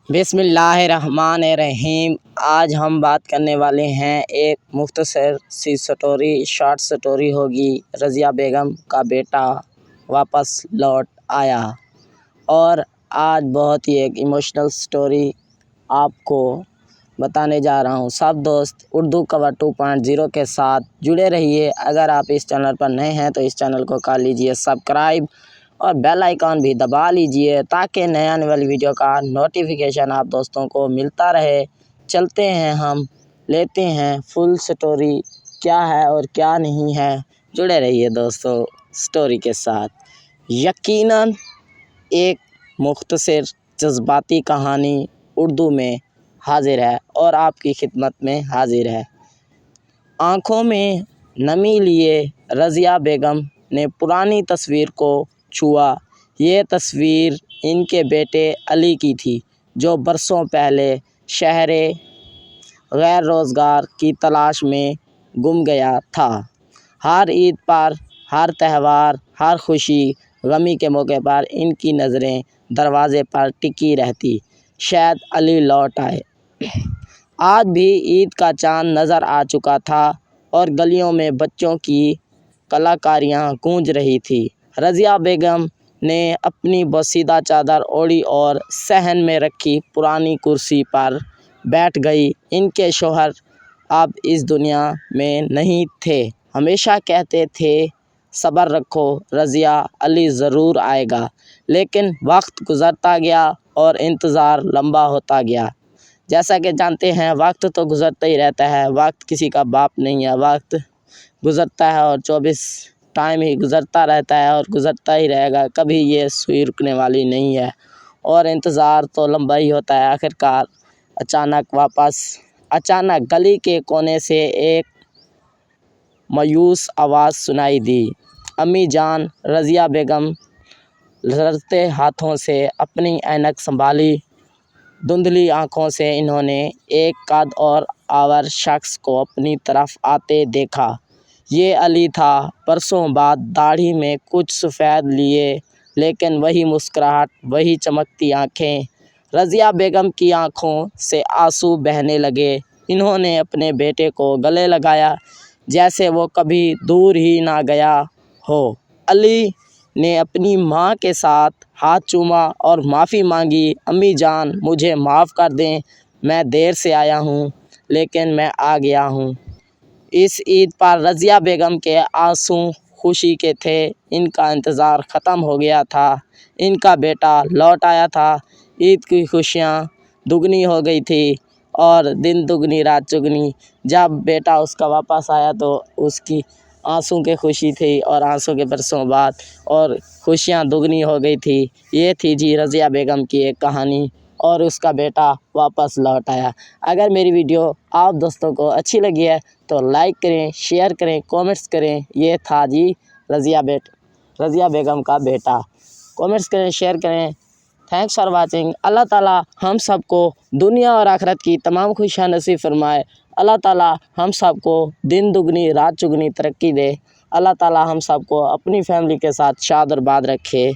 बिस्मिल्लाहिर्रहमानिर्रहीम। आज हम बात करने वाले हैं एक मुख्तसर सी शॉर्ट स्टोरी होगी। रज़िया बेगम का बेटा वापस लौट आया और आज बहुत ही एक इमोशनल स्टोरी आपको बताने जा रहा हूं। सब दोस्त उर्दू कवर 2.0 के साथ जुड़े रहिए। अगर आप इस चैनल पर नए हैं तो इस चैनल को कर लीजिए सब्सक्राइब और बेल आइकॉन भी दबा लीजिए ताकि नए आने वाली वीडियो का नोटिफिकेशन आप दोस्तों को मिलता रहे। चलते हैं, हम लेते हैं फुल स्टोरी क्या है और क्या नहीं है। जुड़े रहिए दोस्तों स्टोरी के साथ। यकीनन एक मुख्तसर जज्बाती कहानी उर्दू में हाजिर है और आपकी खिदमत में हाजिर है। आँखों में नमी लिए रज़िया बेगम ने पुरानी तस्वीर को छुआ। ये तस्वीर इनके बेटे अली की थी, जो बरसों पहले शहरे गैर रोज़गार की तलाश में गुम गया था। हर ईद पर, हर त्यौहार, हर खुशी गमी के मौके पर इनकी नज़रें दरवाज़े पर टिकी रहती, शायद अली लौट आए। आज भी ईद का चाँद नज़र आ चुका था और गलियों में बच्चों की कलाकारियाँ गूंज रही थी। रज़िया बेगम ने अपनी बोसीदा चादर ओढ़ी और सहन में रखी पुरानी कुर्सी पर बैठ गई। इनके शौहर अब इस दुनिया में नहीं थे। हमेशा कहते थे, सब्र रखो रज़िया, अली ज़रूर आएगा। लेकिन वक्त गुज़रता गया और इंतज़ार लंबा होता गया। जैसा कि जानते हैं, वक्त तो गुज़रता ही रहता है। वक्त किसी का बाप नहीं है। वक्त गुज़रता है और 24 टाइम ही गुज़रता रहता है और गुज़रता ही रहेगा। कभी ये सुई रुकने वाली नहीं है और इंतज़ार तो लंबा ही होता है। आखिरकार अचानक गली के कोने से एक मायूस आवाज़ सुनाई दी। अम्मी जान। रज़िया बेगम लड़ते हाथों से अपनी ऐनक संभाली। धुंधली आँखों से इन्होंने एक कद और आवर शख्स को अपनी तरफ आते देखा। ये अली था। बरसों बाद दाढ़ी में कुछ सफ़ेद लिए, लेकिन वही मुस्कुराहट, वही चमकती आँखें। रज़िया बेगम की आँखों से आंसू बहने लगे। इन्होंने अपने बेटे को गले लगाया, जैसे वो कभी दूर ही ना गया हो। अली ने अपनी माँ के साथ हाथ चूमा और माफ़ी मांगी। अम्मी जान, मुझे माफ़ कर दें, मैं देर से आया हूँ, लेकिन मैं आ गया हूँ। इस ईद पर रज़िया बेगम के आंसू खुशी के थे। इनका इंतज़ार ख़त्म हो गया था। इनका बेटा लौट आया था। ईद की खुशियाँ दुगनी हो गई थी और दिन दुगनी रात चुगनी। जब बेटा उसका वापस आया तो उसकी आंसू की खुशी थी और आंसू के बरसों बाद और खुशियाँ दुगनी हो गई थी। ये थी जी रज़िया बेगम की एक कहानी और उसका बेटा वापस लौट आया। अगर मेरी वीडियो आप दोस्तों को अच्छी लगी है तो लाइक करें, शेयर करें, कमेंट्स करें। ये था जी रज़िया बेगम का बेटा। कमेंट्स करें, शेयर करें। Thanks for watching. अल्लाह ताला हम सबको दुनिया और आखिरत की तमाम खुशियाँ नसीब फरमाए। अल्लाह ताला हम सबको दिन दुगनी रात चुगनी तरक्की दे। अल्लाह ताला हम सबको अपनी फैमिली के साथ शाद और बाद रखे।